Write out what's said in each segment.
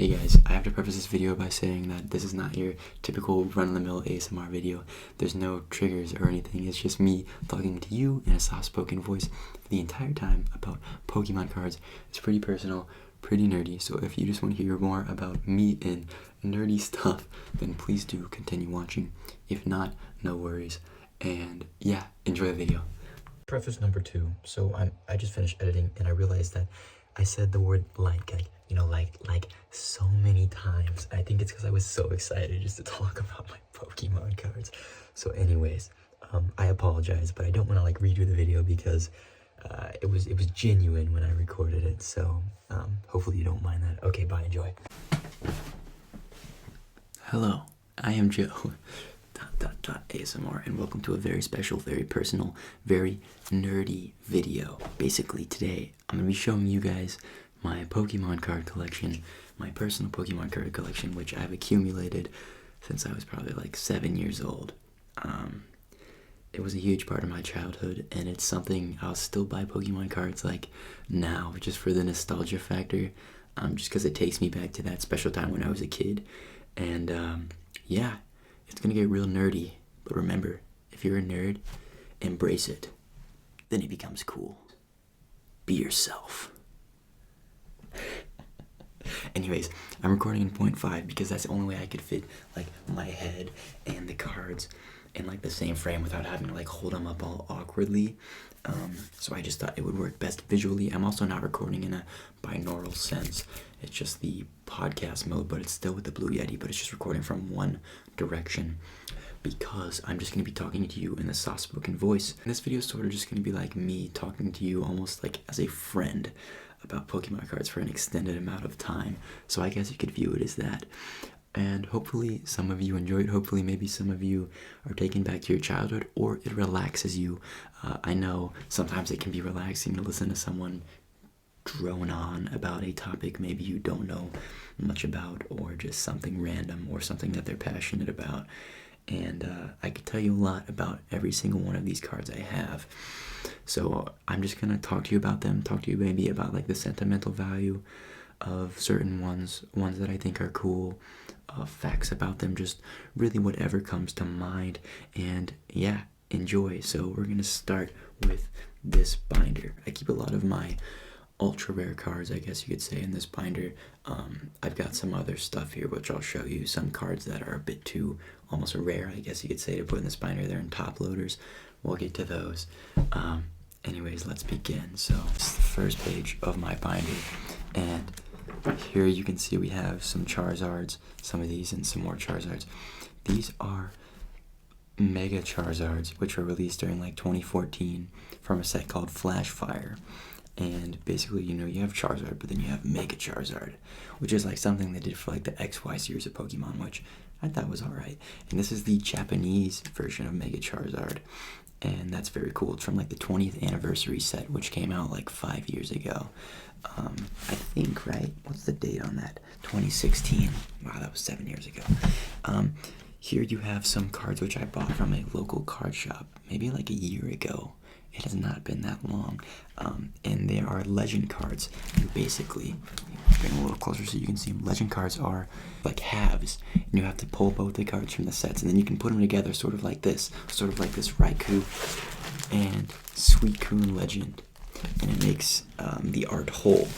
Hey guys, I have to preface this video by saying that this is not your typical run-of-the-mill ASMR video. There's no triggers or anything. It's just me talking to you in a soft-spoken voice for the entire time about Pokemon cards. It's pretty personal, pretty nerdy, so if you just want to hear more about me and nerdy stuff, then please do continue watching. If not, no worries. And yeah, enjoy the video. Preface number 2. So I just finished editing and I realized that I said the word like so many times. I think it's because I was so excited just to talk about my Pokemon cards. So anyways, I apologize, but I don't want to redo the video because it was genuine when I recorded it. So hopefully you don't mind that. Okay, bye, enjoy. Hello, I am Joe. ASMR, and welcome to a very special, very personal, very nerdy video. Basically today I'm going to be showing you guys my Pokemon card collection, my personal Pokemon card collection, which I've accumulated since I was probably 7 years old. It was a huge part of my childhood, and it's something I'll still buy Pokemon cards now, just for the nostalgia factor, just because it takes me back to that special time when I was a kid. And yeah, it's gonna get real nerdy, but remember, if you're a nerd, embrace it. Then it becomes cool. Be yourself. Anyways, I'm recording in 0.5 because that's the only way I could fit my head and the cards in the same frame without having to hold them up all awkwardly. So I just thought it would work best visually. I'm also not recording in a binaural sense. It's just the podcast mode, but it's still with the Blue Yeti, but it's just recording from one direction because I'm just going to be talking to you in a soft-spoken voice. And this video is sort of just going to be me talking to you almost as a friend about Pokemon cards for an extended amount of time. So I guess you could view it as that. And hopefully some of you enjoy it. Hopefully maybe some of you are taken back to your childhood, or it relaxes you. I know sometimes it can be relaxing to listen to someone drone on about a topic maybe you don't know much about, or just something random, or something that they're passionate about. And I could tell you a lot about every single one of these cards I have. So I'm just going to talk to you about them, talk to you maybe about the sentimental value of certain ones that I think are cool, facts about them, just really whatever comes to mind. And yeah, enjoy. So we're going to start with this binder. I keep a lot of my ultra rare cards, I guess you could say, in this binder. I've got some other stuff here which I'll show you, some cards that are a bit too almost rare, I guess you could say, to put in this binder. They're in top loaders. We'll get to those. Anyways, let's begin. So this is the first page of my binder, and here you can see we have some Charizards, some of these, and some more Charizards. These are Mega Charizards, which were released during 2014 from a set called Flash Fire. And basically, you have Charizard, but then you have Mega Charizard, which is something they did for the XY series of Pokemon, which I thought was alright. And this is the Japanese version of Mega Charizard, and that's very cool. It's from the 20th anniversary set, which came out 5 years ago. I think, right? What's the date on that? 2016. Wow, that was 7 years ago. Here you have some cards which I bought from a local card shop, maybe a year ago. It has not been that long. And they are legend cards. And basically, bring a little closer so you can see them. Legend cards are halves, and you have to pull both the cards from the sets, and then you can put them together sort of like this Raikou and Suicune legend, and it makes the art whole.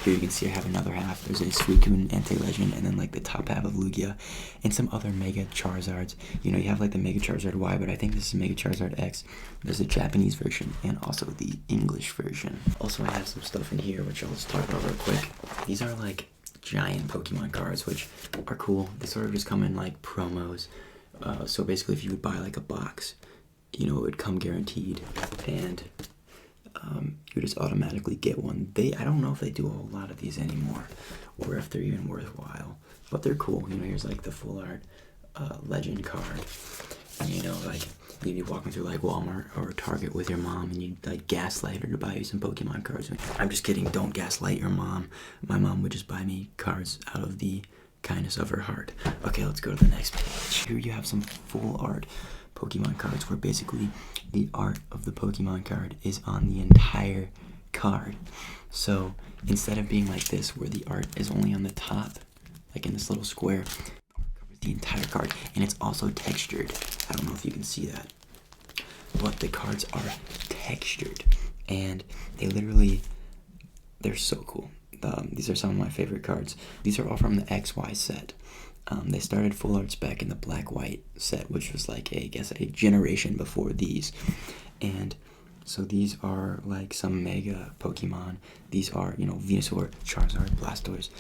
Here you can see I have another half. There's a Suicune anti-legend, and then the top half of Lugia, and some other Mega Charizards. You have the Mega Charizard Y, but I think this is Mega Charizard X. There's a Japanese version and also the English version. Also, I have some stuff in here which I'll just talk about real quick. These are giant Pokemon cards, which are cool. They sort of just come in promos. So basically, if you would buy a box, it would come guaranteed, and you just automatically get one. I don't know if they do a whole lot of these anymore, or if they're even worthwhile, but they're cool. Here's the full art legend card, and you'd be walking through Walmart or Target with your mom, and you'd gaslight her to buy you some Pokemon cards. I'm just kidding, don't gaslight your mom. My mom would just buy me cards out of the kindness of her heart. Okay, let's go to the next page. Here you have some full art Pokemon cards, where basically the art of the Pokemon card is on the entire card. So instead of being like this, where the art is only on the top, like in this little square. Covers the entire card, and it's also textured. I don't know if you can see that, but the cards are textured, and they're so cool. These are some of my favorite cards. These are all from the XY set. They started full arts back in the black-white set, which was like I guess a generation before these. And so these are like some mega Pokemon. These are, you know, Venusaur, Charizard, Blastoise.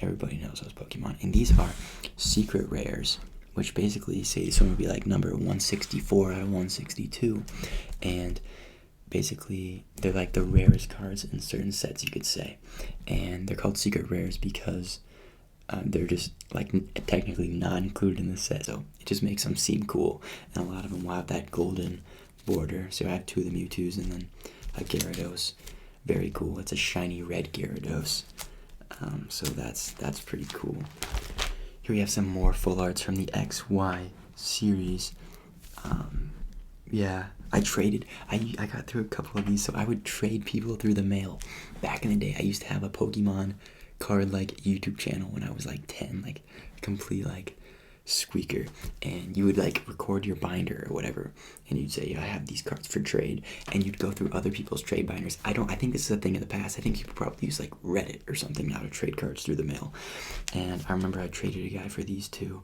Everybody knows those Pokemon. And these are secret rares, which basically say this one would be like number 164 out of 162. And basically they're like the rarest cards in certain sets, you could say. And they're called secret rares because they're just like technically not included in the set, so it just makes them seem cool. And a lot of them will have that golden border. So I have 2 of the Mewtwo's and then a Gyarados. Very cool. It's a shiny red Gyarados. So that's pretty cool. Here we have some more full arts from the XY series. Yeah, I got through a couple of these, so I would trade people through the mail. Back in the day, I used to have a Pokemon card like YouTube channel when I was like 10, like complete like squeaker, and you would like record your binder or whatever, and you'd say, I have these cards for trade, and you'd go through other people's trade binders. I think this is a thing of the past. I think people probably use like Reddit or something now to trade cards through the mail. And I remember I traded a guy for these 2,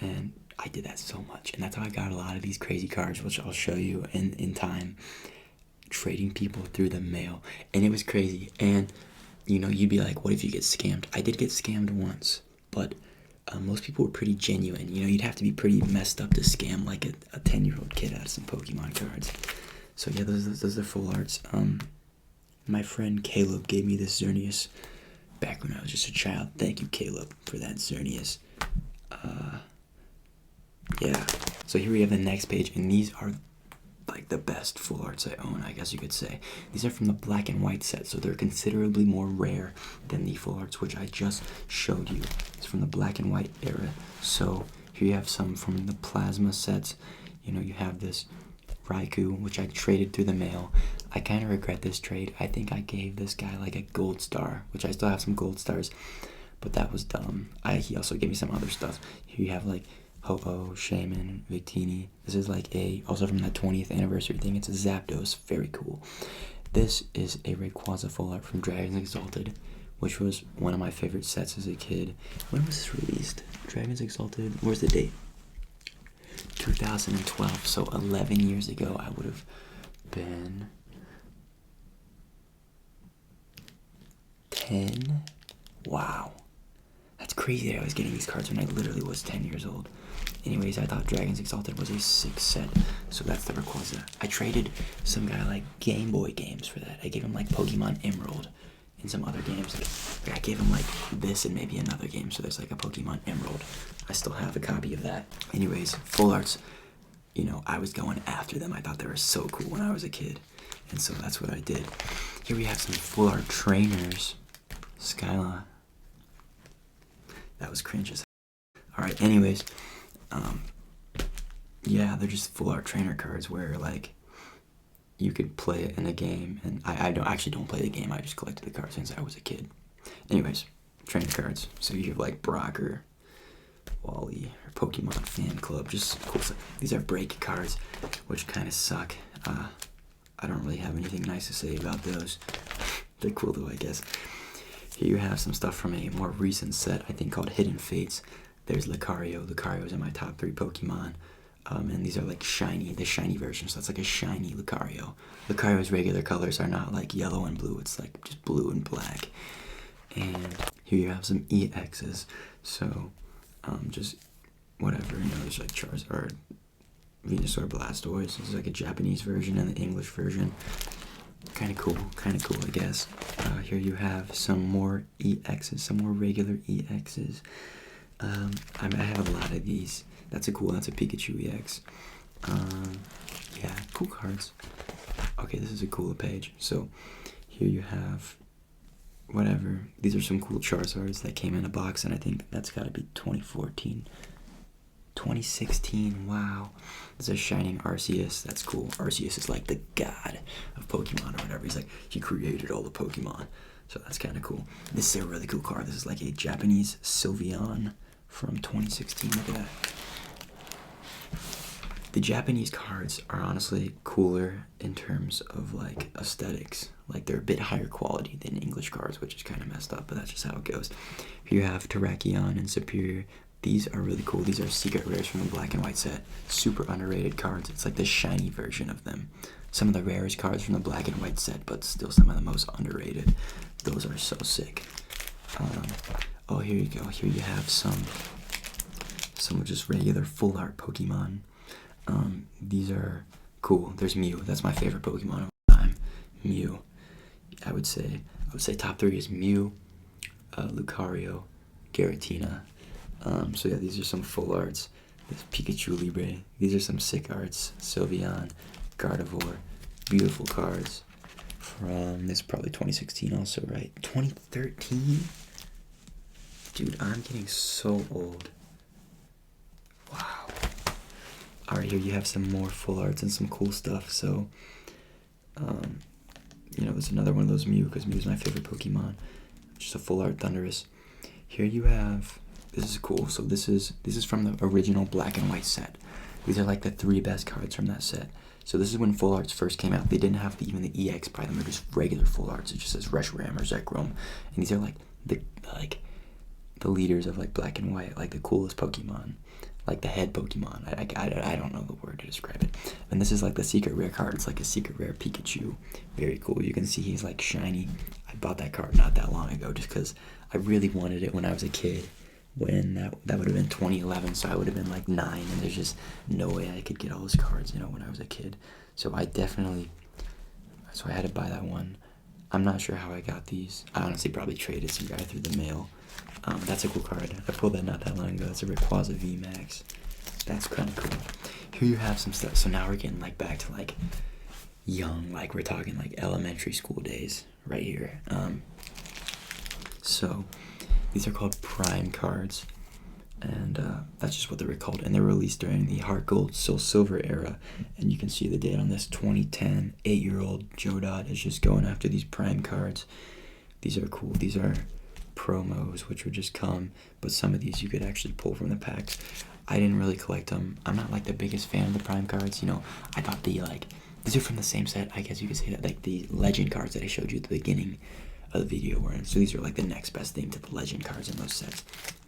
and I did that so much, and that's how I got a lot of these crazy cards, which I'll show you in time. Trading people through the mail, and it was crazy. And you know, you'd be like, what if you get scammed? I did get scammed once, but most people were pretty genuine. You know, you'd have to be pretty messed up to scam like a 10-year-old kid out of some Pokemon cards. So yeah, those are full arts. My friend Caleb gave me this Xerneas back when I was just a child. Thank you, Caleb, for that Xerneas. Yeah, so here we have the next page, and these are like the best full arts I own, I guess you could say. These are from the black and white set, so they're considerably more rare than the full arts which I just showed you. It's from the black and white era. So here you have some from the plasma sets. You know, you have this Raikou, which I traded through the mail. I kind of regret this trade. I think I gave this guy like a gold star, which I still have some gold stars, but that was dumb. He also gave me some other stuff. Here you have like Ho-Oh, Shaman, Victini. This is like also from the 20th anniversary thing. It's a Zapdos. Very cool. This is a Rayquaza full art from Dragons Exalted, which was one of my favorite sets as a kid. When was this released? Dragons Exalted. Where's the date? 2012. So 11 years ago, I would have been 10. Wow. That's crazy that I was getting these cards when I literally was 10 years old. Anyways, I thought Dragons Exalted was a sick set, so that's the Rayquaza. I traded some guy like Game Boy games for that. I gave him like Pokemon Emerald and some other games. I gave him like this and maybe another game, so there's like a Pokemon Emerald. I still have a copy of that. Anyways, full arts, you know, I was going after them. I thought they were so cool when I was a kid, and so that's what I did. Here we have some full art trainers. Skyla. That was cringe as hell. Alright, anyways, yeah, they're just full art trainer cards where like you could play it in a game, and I don't play the game. I just collected the cards since I was a kid. Anyways, trainer cards. So you have like Brock or Wally or Pokemon Fan Club, just cool stuff. These are break cards, which kind of suck. I don't really have anything nice to say about those. They're cool though, I guess. Here you have some stuff from a more recent set, I think called Hidden Fates. There's Lucario. Lucario's in my top 3 Pokemon. And these are like shiny, the shiny version, so it's like a shiny Lucario. Lucario's regular colors are not like yellow and blue, it's like just blue and black. And here you have some EXs, so just whatever, you know, there's like Charizard, Venusaur, Blastoise. This is like a Japanese version and the English version. Kind of cool, I guess. Here you have some more EXs, some more regular EXs. I have a lot of these. That's a Pikachu EX. Yeah, cool cards. Okay, this is a cooler page. So here you have whatever. These are some cool Charizards that came in a box, and I think that's got to be 2014. 2016, wow. This is a Shining Arceus. That's cool. Arceus is like the god of Pokemon or whatever. He's like, he created all the Pokemon. So that's kind of cool. This is a really cool card. This is like a Japanese Sylveon from 2016. Look at that. The Japanese cards are honestly cooler in terms of like aesthetics. Like they're a bit higher quality than English cards, which is kind of messed up, but that's just how it goes. Here you have Terrakion and Superior. These are really cool. These are secret rares from the black and white set. Super underrated cards. It's like the shiny version of them. Some of the rarest cards from the black and white set, but still some of the most underrated. Those are so sick. Oh, here you go. Here you have some just regular full art Pokemon. These are cool. There's Mew. That's my favorite Pokemon of all time. Mew. I would say top 3 is Mew, Lucario, Giratina. So yeah, these are some full arts. This Pikachu Libre. These are some sick arts. Sylveon, Gardevoir. Beautiful cards. From this is probably 2016 also, right? 2013? Dude, I'm getting so old. Wow. Alright, here you have some more full arts and some cool stuff. So, you know, there's another one of those Mew, because Mew is my favorite Pokemon. Just a full art Thundurus. Here you have, this is cool. So this is from the original black and white set. These are like the 3 best cards from that set. So this is when full arts first came out. They didn't have even the EX by them. They're just regular full arts. It just says Reshiram or Zekrom. And these are like the leaders of like black and white, like the coolest Pokemon, like the head Pokemon. I don't know the word to describe it. And this is like the secret rare card. It's like a secret rare Pikachu. Very cool. You can see he's like shiny. I bought that card not that long ago just because I really wanted it when I was a kid. When that would have been 2011, so I would have been like 9, and there's just no way I could get all those cards, you know, when I was a kid. So I had to buy that one. I'm not sure how I got these. I honestly probably traded some guy through the mail. That's a cool card. I pulled that not that long ago. It's a Rayquaza VMAX. That's kind of cool. Here you have some stuff. So now we're getting like back to like young, like we're talking like elementary school days right here. So these are called Prime cards, and that's just what they were called. And they were released during the Heart Gold, Soul Silver era. And you can see the date on this, 2010. 8-year-old JoeDot is just going after these Prime cards. These are cool. These are promos, which would just come, but some of these you could actually pull from the packs. I didn't really collect them. I'm not like the biggest fan of the Prime cards. You know, I thought these are from the same set. I guess you could say that, like the Legend cards that I showed you at the beginning of the video were in. So these are like the next best thing to the Legend cards in those sets.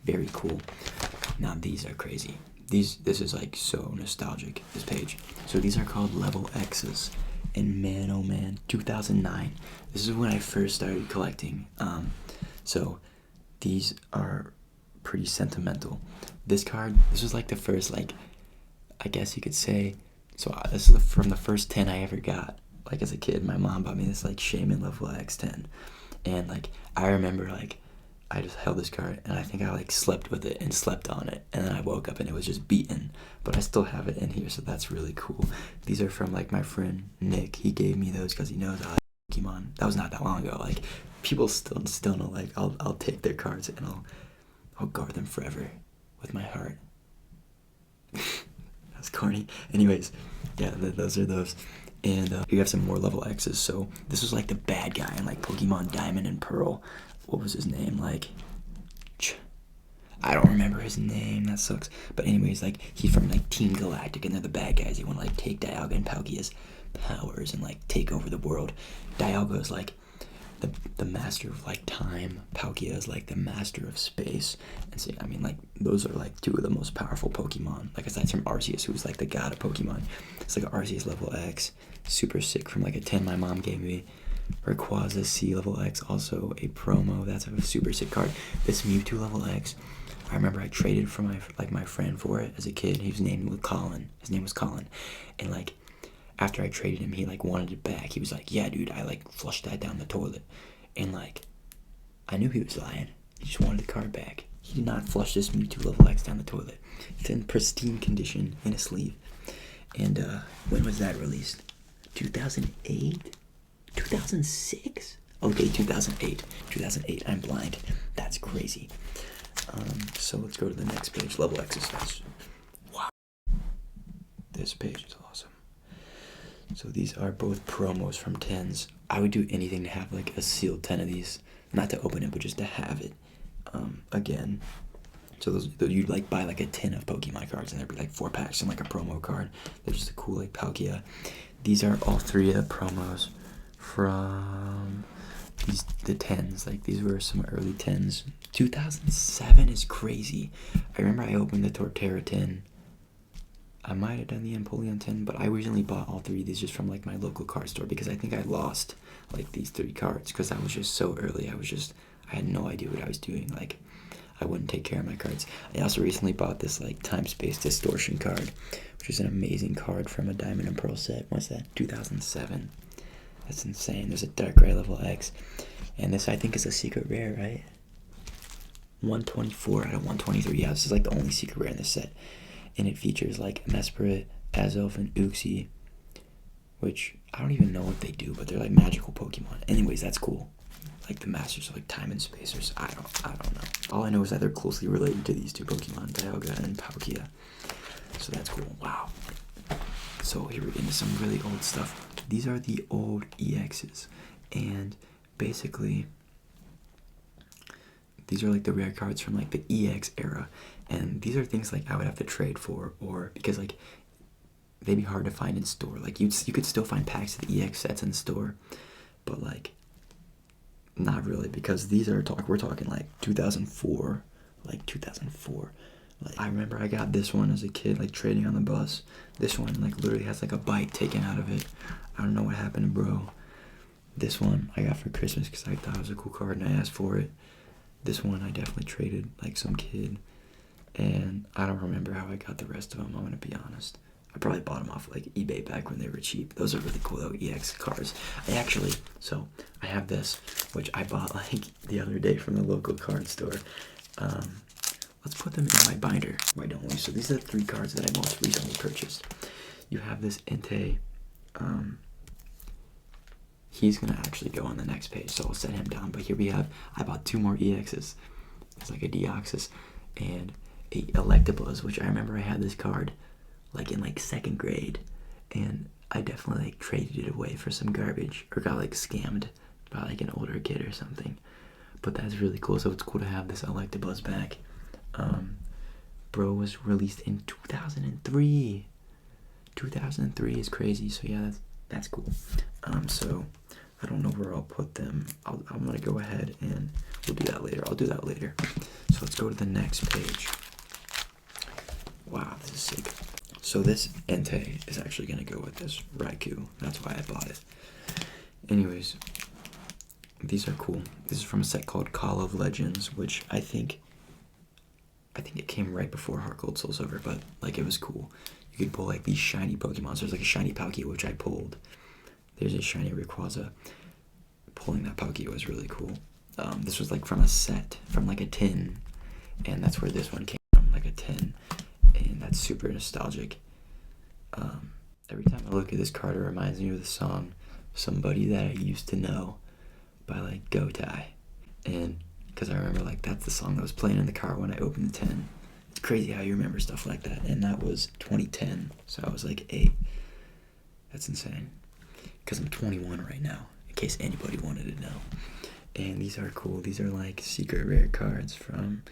Very cool. Now these are crazy. This is like so nostalgic, this page. So these are called Level X's. And man, oh man, 2009. This is when I first started collecting. So these are pretty sentimental. This card, this was like the first, like, I guess you could say, so this is from the first 10 I ever got. Like as a kid, my mom bought me this like Shaman Level X10. And like, I remember like, I just held this card and I think I like slept with it and slept on it. And then I woke up and it was just beaten. But I still have it in here, so that's really cool. These are from like my friend Nick. He gave me those because he knows I like Pokemon. That was not that long ago. Like, people still know, like, I'll take their cards and I'll guard them forever with my heart. That's corny. Anyways, yeah, those are those. And you have some more Level X's. So this was like the bad guy in like Pokemon Diamond and Pearl. What was his name? Like, I don't remember his name. That sucks. But anyways, like, he's from like Team Galactic, and they're the bad guys. They want to like take Dialga and Palkia's powers and like take over the world. Dialga is like the master of like time. Palkia is like the master of space. And so, I mean, like, those are like 2 of the most powerful Pokemon. Like, aside from Arceus, who's like the god of Pokemon. It's like an Arceus Level X, super sick, from like a 10 my mom gave me. Rayquaza C Level X, also a promo. That's a super sick card. This Mewtwo Level X, I remember I traded for my friend for it as a kid. His name was Colin. And like, after I traded him, he like wanted it back. He was like, yeah, dude, I like flushed that down the toilet. And like, I knew he was lying. He just wanted the card back. He did not flush this Mewtwo Level X down the toilet. It's in pristine condition in a sleeve. And when was that released? 2008? 2006? Okay, 2008. 2008. I'm blind. That's crazy. So let's go to the next page. Level X's. Wow. This page is awesome. So these are both promos from 10s. I would do anything to have like a sealed 10 of these. Not to open it, but just to have it. Again. So those you'd like buy like a tin of Pokemon cards and there'd be like 4 packs and like a promo card. They're just a cool like Palkia. These are all 3 promos from the 10s. Like these were some early 10s. 2007 is crazy. I remember I opened the Torterra tin. I might have done the Empoleon tin, but I originally bought all 3 of these just from like my local card store because I think I lost like these 3 cards because I was just so early. I had no idea what I was doing. Like I wouldn't take care of my cards. I also recently bought this like Time Space Distortion card, which is an amazing card from a Diamond and Pearl set. What's that? 2007. That's insane. There's a Darkrai level X, and this I think is a secret rare, right? 124 out of 123. Yeah, this is like the only secret rare in this set, and it features like Mesprit, Azelf, and Uxie, which I don't even know what they do, but they're like magical Pokemon. Anyways, that's cool. Like the masters of like time and spacers. I don't know. All I know is that they're closely related to these 2 Pokemon, Dialga and Palkia. So that's cool. Wow. So here we're getting some really old stuff. These are the old EXs, and basically these are like the rare cards from like the EX era, and these are things like I would have to trade for, or because like they'd be hard to find in store. Like you could still find packs of the EX sets in store, but like not really, because these are we're talking like 2004, like 2004. Like I remember I got this one as a kid, like trading on the bus. This one like literally has like a bite taken out of it. I don't know what happened, bro. This one I got for Christmas because I thought it was a cool card and I asked for it. This one I definitely traded like some kid, and I don't remember how I got the rest of them. I'm gonna be honest. I probably bought them off like eBay back when they were cheap. Those are really cool though, EX cards. So I have this, which I bought like the other day from the local card store. Let's put them in my binder. Why don't we? So these are the 3 cards that I most recently purchased. You have this Entei. He's gonna actually go on the next page, so I'll set him down. But here we have, I bought 2 more EXs. It's like a Deoxys and a Electabuzz, which I remember I had this card like in like 2nd grade, and I definitely like traded it away for some garbage, or got like scammed by like an older kid or something. But that's really cool. So it's cool to have this Electabuzz back. Bro was released in 2003. 2003 is crazy. So yeah, that's cool. So I don't know where I'll put them. I'm gonna go ahead and we'll do that later. I'll do that later. So let's go to the next page. Wow, this is sick. So this Entei is actually gonna go with this Raikou. That's why I bought it. Anyways, these are cool. This is from a set called Call of Legends, which I think it came right before Heart Gold Soul Silver, but like it was cool. You could pull like these shiny Pokemon. So there's like a shiny Palkia, which I pulled. There's a shiny Rayquaza. Pulling that Palkia was really cool. This was like from a set, from like a tin, and that's where this one came from, like a tin, and that's super nostalgic. Every time I look at this card, it reminds me of the song "Somebody That I Used to Know" by like JoeDot, and because I remember like that's the song that was playing in the car when I opened the tin. It's crazy how you remember stuff like that, and that was 2010, so I was like 8. That's insane, because I'm 21 right now, in case anybody wanted to know. And these are cool. These are like secret rare cards from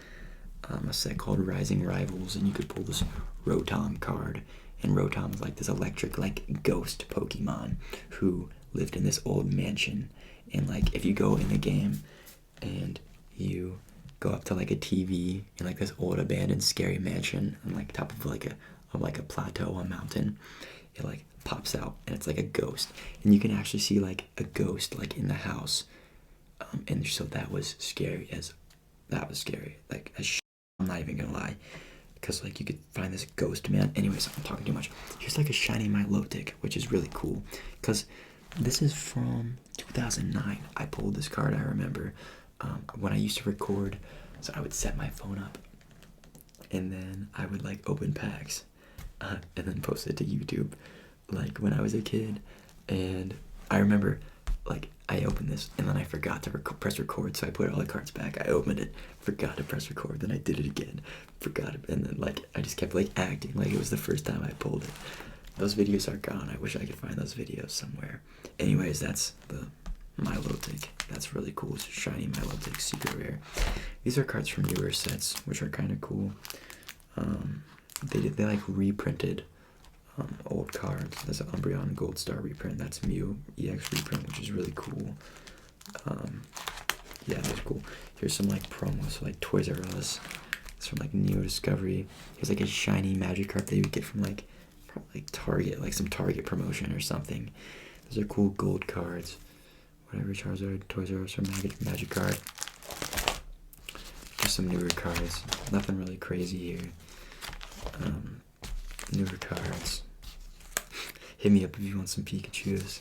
a set called Rising Rivals, and you could pull this Rotom card, and Rotom is like this electric like ghost Pokemon who lived in this old mansion, and like if you go in the game and you go up to like a TV in like this old abandoned scary mansion on like top of like a plateau, a mountain, it like pops out and it's like a ghost, and you can actually see like a ghost like in the house, and so that was scary. Like I'm not even gonna lie, because like you could find this ghost man. Anyways, I'm talking too much. Here's like a shiny Milotic, which is really cool because this is from 2009. I pulled this card, I remember, when I used to record. So I would set my phone up, and then I would like open packs, and then post it to YouTube, like when I was a kid. And I remember like I opened this and then I forgot to press record, so I put all the cards back. I opened it, forgot to press record, then I did it again, forgot it, and then like I just kept like acting like it was the first time I pulled it. those videos are gone. I wish I could find those videos somewhere. Anyways, that's the Milotic. That's really cool. It's a shiny Milotic, super rare. These are cards from newer sets, which are kind of cool. They like reprinted old cards. There's an Umbreon Gold Star reprint. That's Mew EX reprint, which is really cool. Yeah, that's cool. Here's some like promos, like Toys R Us. It's from like Neo Discovery. Here's like a shiny magic card that you would get from like Target, like some Target promotion or something. Those are cool gold cards. Whatever, Charizard, Toys R Us, or magic card. Just some newer cards. Nothing really crazy here. Newer cards. Hit me up if you want some Pikachus.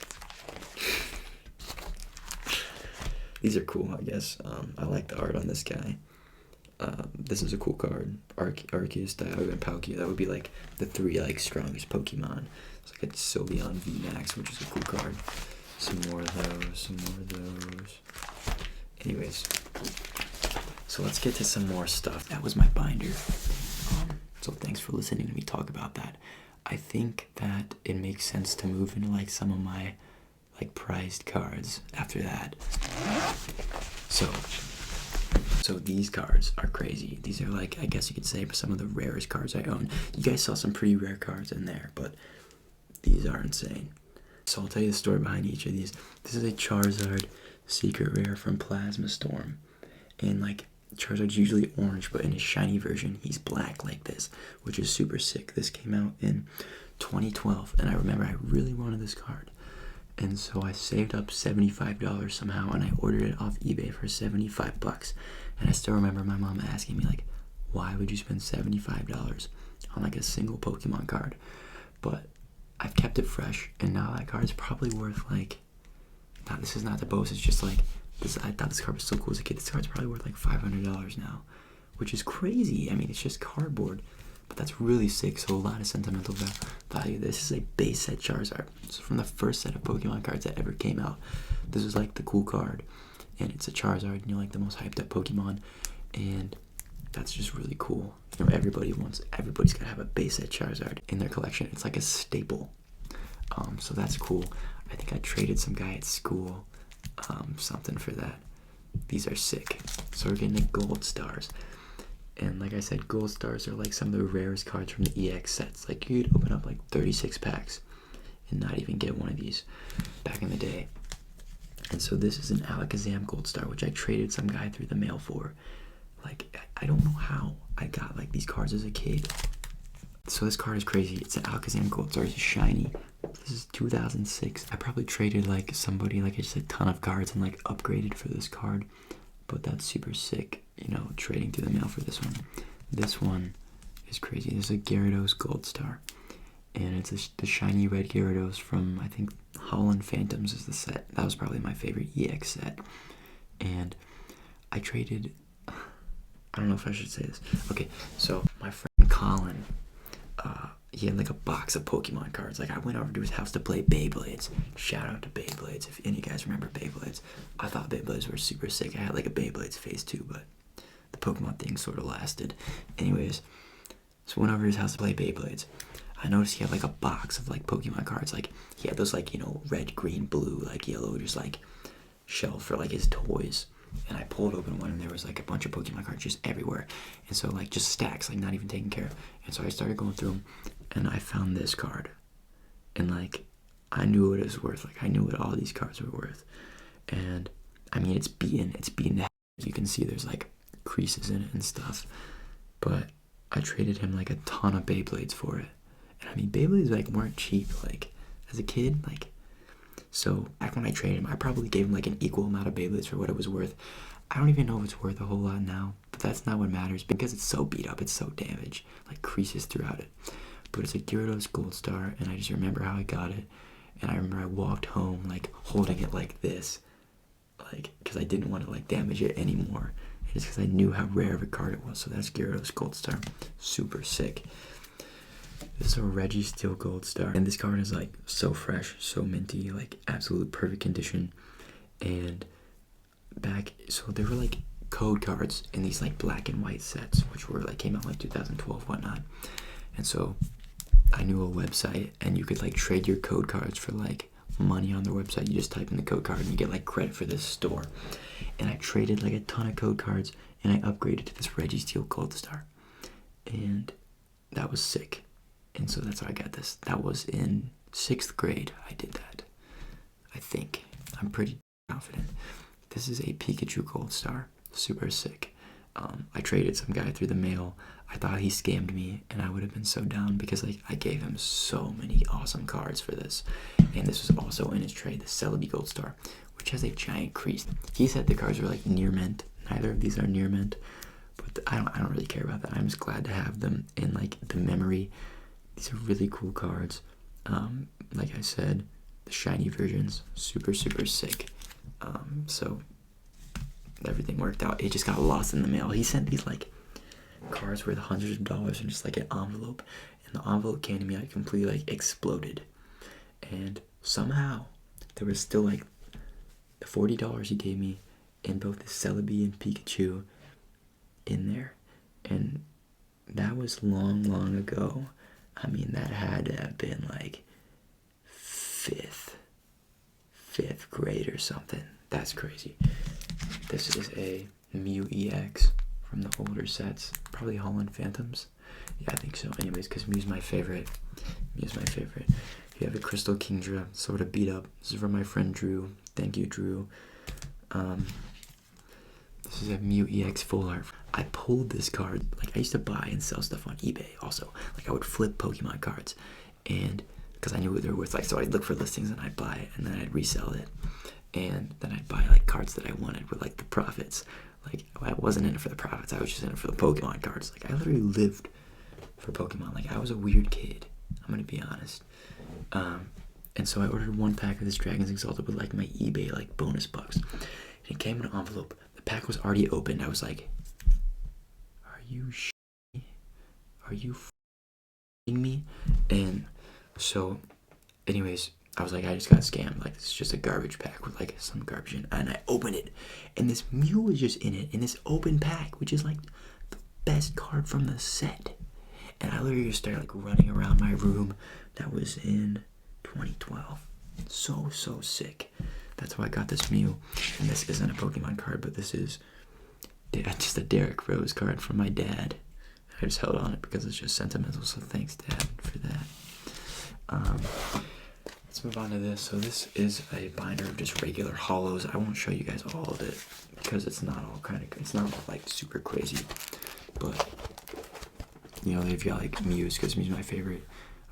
These are cool, I guess. I like the art on this guy. This is a cool card. Arceus, Dialga, and Palkia. That would be like the 3 like strongest Pokemon. It's like a Sylveon VMAX, which is a cool card. Some more of those. Some more of those. Anyways, so let's get to some more stuff. That was my binder. So thanks for listening to me talk about that. I think that it makes sense to move into like some of my like prized cards after that. So these cards are crazy. These are like, I guess you could say, some of the rarest cards I own. You guys saw some pretty rare cards in there, but these are insane. So I'll tell you the story behind each of these. This is a Charizard secret rare from Plasma Storm. And like, Charizard's usually orange, but in his shiny version, he's black like this, which is super sick. This came out in 2012, and I remember I really wanted this card. And so I saved up $75 somehow, and I ordered it off eBay for $75. And I still remember my mom asking me, like, why would you spend $75 on like a single Pokemon card? But I've kept it fresh, and now that card is probably worth like, now this is not to boast, it's just like, I thought this card was so cool as a kid. This card's probably worth like $500 now, which is crazy. I mean, it's just cardboard, but that's really sick. So a lot of sentimental value. This is a base set Charizard. It's from the first set of Pokemon cards that ever came out. This is like the cool card, and it's a Charizard, and you're like the most hyped up Pokemon, and that's just really cool. You know, everybody's gotta have a base set Charizard in their collection. It's like a staple. So that's cool. I think I traded some guy at school something for that. These are sick. So we're getting the gold stars, and like I said, gold stars are like some of the rarest cards from the EX sets. Like, you'd open up like 36 packs and not even get one of these back in the day. And so this is an Alakazam gold star, which I traded some guy through the mail for. Like, I don't know how I got like these cards as a kid. So this card is crazy. It's an Alakazam gold star. It's shiny. This is 2006. I probably traded like somebody like just a ton of cards and like upgraded for this card, but that's super sick. You know, trading through the mail for this one. This one is crazy. This is a Gyarados gold star, and it's the shiny red Gyarados from, I think, Holland Phantoms is the set. That was probably my favorite EX set. And I traded, I don't know if I should say this. Okay, so my friend Colin, he had like a box of Pokemon cards. Like, I went over to his house to play Beyblades. Shout out to Beyblades. If any of you guys remember Beyblades, I thought Beyblades were super sick. I had like a Beyblades phase too, but the Pokemon thing sort of lasted. Anyways, so I went over to his house to play Beyblades. I noticed he had like a box of like Pokemon cards. Like, he had those like, you know, red, green, blue, like yellow, just like shelf for like his toys. And I pulled open one, and there was like a bunch of Pokemon cards just everywhere. And so like just stacks, like not even taken care of. And so I started going through them, and I found this card. And like, I knew what it was worth. Like, I knew what all these cards were worth. And I mean, it's beaten the heck. You can see there's like creases in it and stuff. But I traded him like a ton of Beyblades for it. And I mean, Beyblades like weren't cheap. Like, as a kid, like, so back when I traded him, I probably gave him like an equal amount of Beyblades for what it was worth. I don't even know if it's worth a whole lot now, but that's not what matters because it's so beat up, it's so damaged, like creases throughout it. But it's a Gyarados Gold Star, and I just remember how I got it. And I remember I walked home like holding it like this, like, because I didn't want to like damage it anymore. Just because I knew how rare of a card it was. So that's Gyarados Gold Star, super sick. This is a Registeel Gold Star, and this card is like so fresh, so minty, like absolute perfect condition. And so there were like code cards in these like black and white sets, which were like came out like 2012, whatnot. And so I knew a website, and you could like trade your code cards for like money on their website. You just type in the code card and you get like credit for this store. And I traded like a ton of code cards, and I upgraded to this Reggie Steel Gold Star, and that was sick. And so that's how I got this. That was in 6th grade. I did that. I think. I'm pretty confident. This is a Pikachu Gold Star. Super sick. I traded some guy through the mail. I thought he scammed me, and I would have been so down because like I gave him so many awesome cards for this. And this was also in his trade, the Celebi Gold Star, which has a giant crease. He said the cards were like near mint. Neither of these are near mint, but I don't really care about that. I'm just glad to have them in like the memory. These are really cool cards. Like I said, the shiny versions, super sick. So everything worked out. It just got lost in the mail. He sent these like cards worth hundreds of dollars in just like an envelope, and the envelope came to me. I completely like exploded, and somehow there was still like the $40 he gave me and both the Celebi and Pikachu in there. And that was long ago. I mean, that had to have been like fifth grade or something. That's crazy. This is a Mew EX from the older sets. Probably Holland Phantoms. Yeah, I think so. Anyways, because Mew's my favorite. You have a Crystal Kingdra, sort of beat up. This is from my friend Drew. Thank you, Drew. This is a Mew EX full art. I pulled this card. Like, I used to buy and sell stuff on eBay also. Like, I would flip Pokemon cards, and because I knew what they were worth. Like, so I'd look for listings and I'd buy it, and then I'd resell it. And then I'd buy like cards that I wanted with like the profits. Like, I wasn't in it for the profits. I was just in it for the Pokemon cards. Like, I literally lived for Pokemon. Like, I was a weird kid. I'm gonna be honest. And so I ordered one pack of this Dragons Exalted with like my eBay like bonus bucks. And it came in an envelope. The pack was already opened. I was like, are you f***ing me? And so anyways, I was like, I just got scammed. Like, this is just a garbage pack with like some garbage in it. And I opened it, and this Mew was just in it, in this open pack, which is like the best card from the set. And I literally just started like running around my room. That was in 2012. So sick. That's why I got this Mew. And this isn't a Pokemon card, but this is just a Derek Rose card from my dad. I just held on it because it's just sentimental, so thanks, Dad, for that. Let's move on to this. So this is a binder of just regular hollows. I won't show you guys all of it because it's not all it's not all like super crazy. But, you know, they've got like Mews, because Mew's my favorite.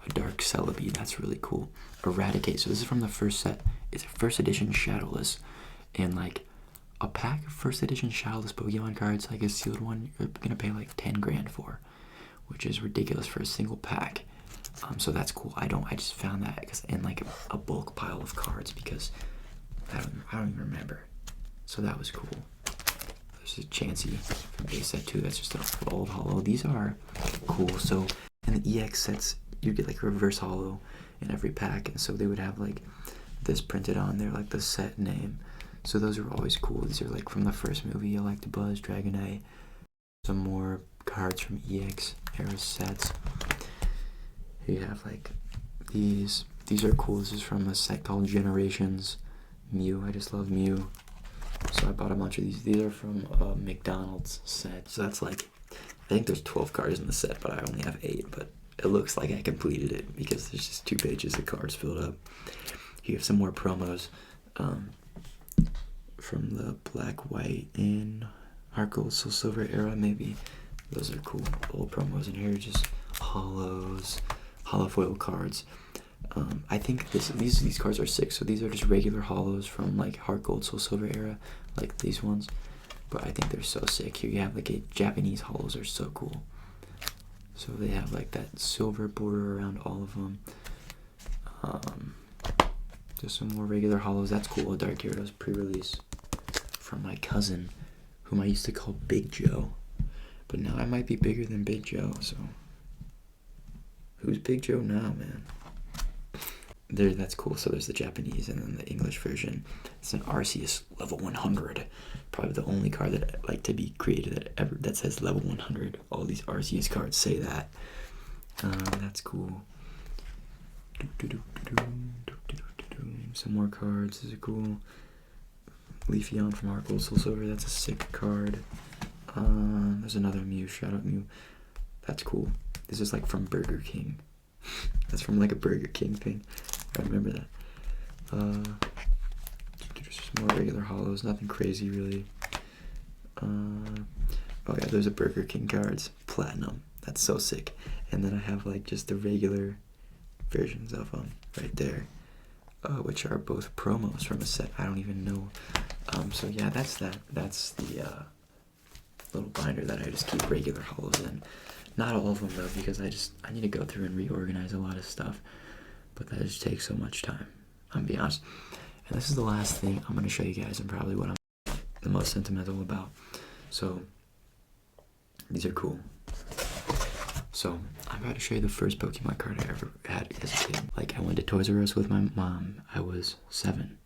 A Dark Celebi, that's really cool. Eradicate, so this is from the first set. It's a first edition Shadowless. And like a pack of first edition Shadowless Pokemon cards, like a sealed one, you're gonna pay like 10 grand for, which is ridiculous for a single pack. So that's cool. I just found that because in like a bulk pile of cards, because I don't even remember. So that was cool. There's a Chansey from base set 2. That's just an old hollow. These are cool. So in the EX sets, you get like a reverse hollow in every pack, and so they would have like this printed on there, like the set name. So those are always cool. These are like from the first movie, Electabuzz, Dragonite. Some more cards from EX era sets. Here you have like these. These are cool. This is from a set called Generations. Mew. I just love Mew. So I bought a bunch of these. These are from a McDonald's set. So that's like, I think there's 12 cards in the set, but I only have 8. But it looks like I completed it because there's just 2 pages of cards filled up. Here you have some more promos from the Black, White, and Heart Gold, Soul Silver era, maybe. Those are cool. Old promos in here, just hollows, hollow foil cards. I think these cards are sick. So these are just regular hollows from like Heart Gold, Soul Silver era, like these ones. But I think they're so sick. Here you have like Japanese hollows are so cool. So they have like that silver border around all of them. Just some more regular hollows. That's cool. A Dark Gyarados pre-release from my cousin, whom I used to call Big Joe. But now I might be bigger than Big Joe, so who's Big Joe now, man? There, that's cool. So there's the Japanese and then the English version. It's an Arceus level 100. Probably the only card that like to be created that says level 100. All these Arceus cards say that. That's cool. Some more cards. This is cool. Leafeon from Heart Gold Soul Silver. That's a sick card. There's another Mew. Shout out Mew. That's cool. This is like from Burger King. That's from like a Burger King thing. I remember that. Just more regular hollows. Nothing crazy really. Oh yeah, those are Burger King cards. Platinum. That's so sick. And then I have like just the regular versions of them right there, which are both promos from a set I don't even know. So yeah, that's that. That's the little binder that I just keep regular hollows in. Not all of them though, because I need to go through and reorganize a lot of stuff. But that just takes so much time. I'm gonna be honest. And this is the last thing I'm gonna show you guys, and probably what I'm the most sentimental about. So these are cool. So I'm about to show you the first Pokemon card I ever had as a kid. Like, I went to Toys R Us with my mom. I was 7,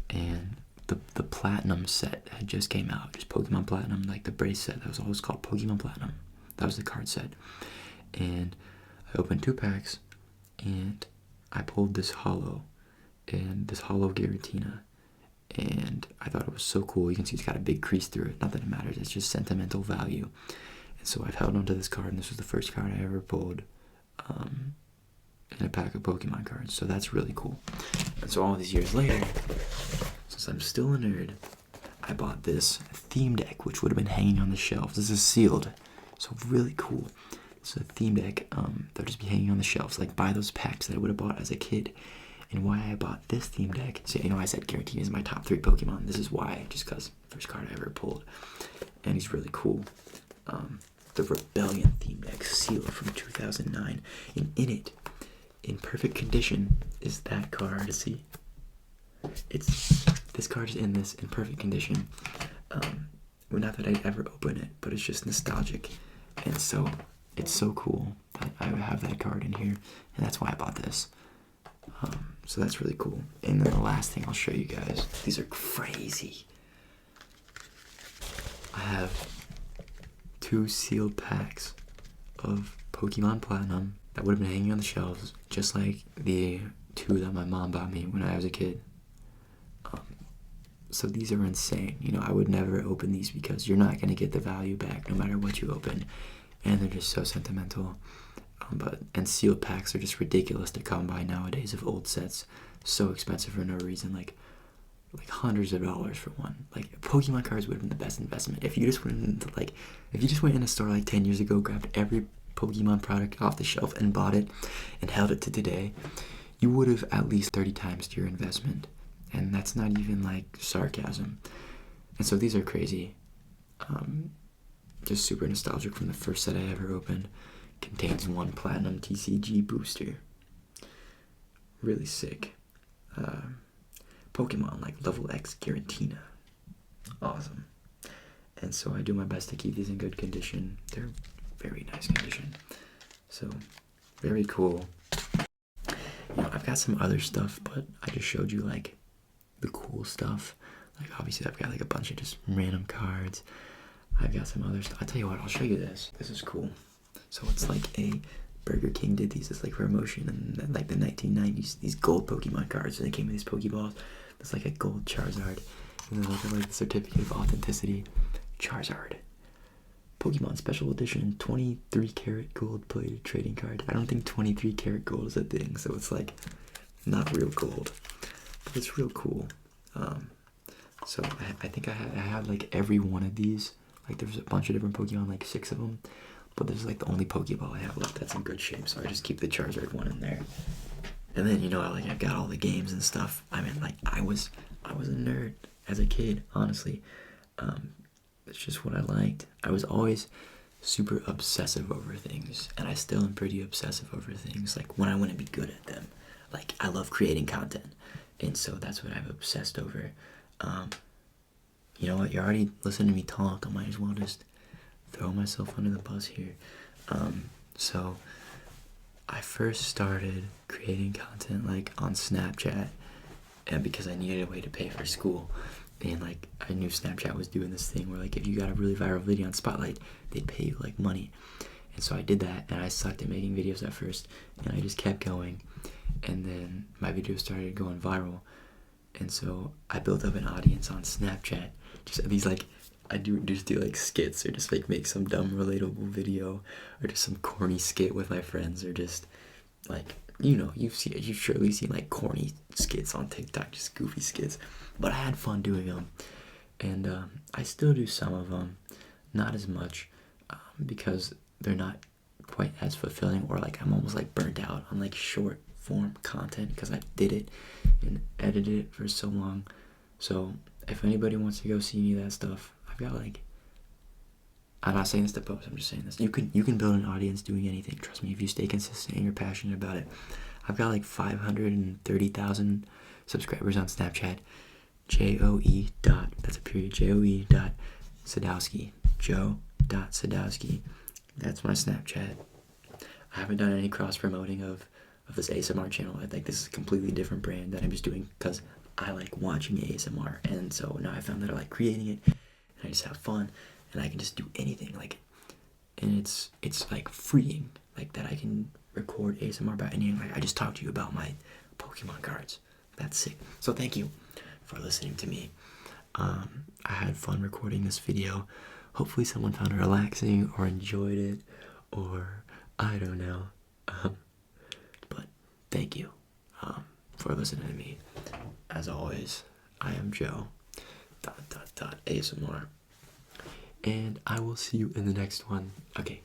and the Platinum set had just came out. Just Pokemon Platinum, like the brace set. That was always called Pokemon Platinum. That was the card set. And I opened 2 packs, and I pulled this hollow, and this hollow Giratina. And I thought it was so cool. You can see it's got a big crease through it. Not that it matters. It's just sentimental value. And so I've held onto this card, and this was the first card I ever pulled in a pack of Pokemon cards. So that's really cool. And so all these years later, since I'm still a nerd, I bought this theme deck, which would have been hanging on the shelves. This is sealed, so really cool. It's a theme deck that'll just be hanging on the shelves, like buy those packs that I would have bought as a kid. And why I bought this theme deck, see, you know, I said Giratina is my top 3 Pokemon. This is why, just because first card I ever pulled, and he's really cool. The Rebellion theme deck, sealed from 2009, and in it, in perfect condition, is that card. See, this card is in perfect condition. Well, not that I'd ever open it, but it's just nostalgic, and so it's so cool that I have that card in here, and that's why I bought this. So that's really cool. And then the last thing I'll show you guys, these are crazy. I have 2 sealed packs of Pokemon Platinum that would have been hanging on the shelves, just like the 2 that my mom bought me when I was a kid. So these are insane. You know, I would never open these because you're not going to get the value back no matter what you open. And they're just so sentimental. And sealed packs are just ridiculous to come by nowadays of old sets. So expensive for no reason, like hundreds of dollars for one. Like, Pokemon cards would have been the best investment. If you just went in a store like 10 years ago, grabbed every Pokemon product off the shelf and bought it and held it to today, you would have at least 30 times your investment. And that's not even like sarcasm. And so these are crazy. Just super nostalgic from the first set I ever opened. Contains 1 Platinum TCG booster. Really sick. Pokemon like level X Giratina. Awesome. And so I do my best to keep these in good condition. They're very nice condition. So, very cool. You know, I've got some other stuff, but I just showed you like the cool stuff. Like, obviously I've got like a bunch of just random cards. I've got some other stuff. I'll tell you what, I'll show you this. This is cool. So it's like a Burger King did these as like promotion in like the 1990s. These gold Pokemon cards, and they came with these Pokeballs. It's like a gold Charizard, and then like the certificate of authenticity Charizard. Pokemon Special Edition 23 karat gold plated trading card. I don't think 23 karat gold is a thing, so it's like not real gold, but it's real cool. So I think I had like every one of these. Like, there's a bunch of different Pokemon, like 6 of them. But this is like the only Pokeball I have left that's in good shape, so I just keep the Charizard one in there. And then, you know, like, I've got all the games and stuff. I mean, like, I was a nerd as a kid, honestly. It's just what I liked. I was always super obsessive over things, and I still am pretty obsessive over things, like when I want to be good at them. Like, I love creating content, and so that's what I've obsessed over. You know what, you're already listening to me talk. I might as well just throw myself under the bus here. So I first started creating content like on Snapchat, and because I needed a way to pay for school, and like I knew Snapchat was doing this thing where like if you got a really viral video on Spotlight, they'd pay you like money. And so I did that, and I sucked at making videos at first, and I just kept going, and then my videos started going viral, and so I built up an audience on Snapchat. Just these like, I just do like skits, or just like make some dumb relatable video, or just some corny skit with my friends, or just like, you've surely seen like corny skits on TikTok, just goofy skits. But I had fun doing them, and I still do some of them, not as much, because they're not quite as fulfilling, or like I'm almost like burnt out on like short form content because I did it and edited it for so long. So if anybody wants to go see any of that stuff, I've got like, I'm not saying this to post, I'm just saying this. You can build an audience doing anything. Trust me, if you stay consistent and you're passionate about it. I've got like 530,000 subscribers on Snapchat. JoeDot, that's a period, JoE.Sadowski. Joe.Sadowski. That's my Snapchat. I haven't done any cross promoting of this ASMR channel. I think this is a completely different brand that I'm just doing because I like watching ASMR, and so now I found that I like creating it, and I just have fun, and I can just do anything, like, and it's like freeing, like that I can record ASMR about anything. Like I just talked to you about my Pokemon cards. That's sick. So thank you for listening to me. I had fun recording this video. Hopefully someone found it relaxing or enjoyed it, or I don't know. But thank you for listening to me. As always, I am Joe. ASMR. And I will see you in the next one. Okay,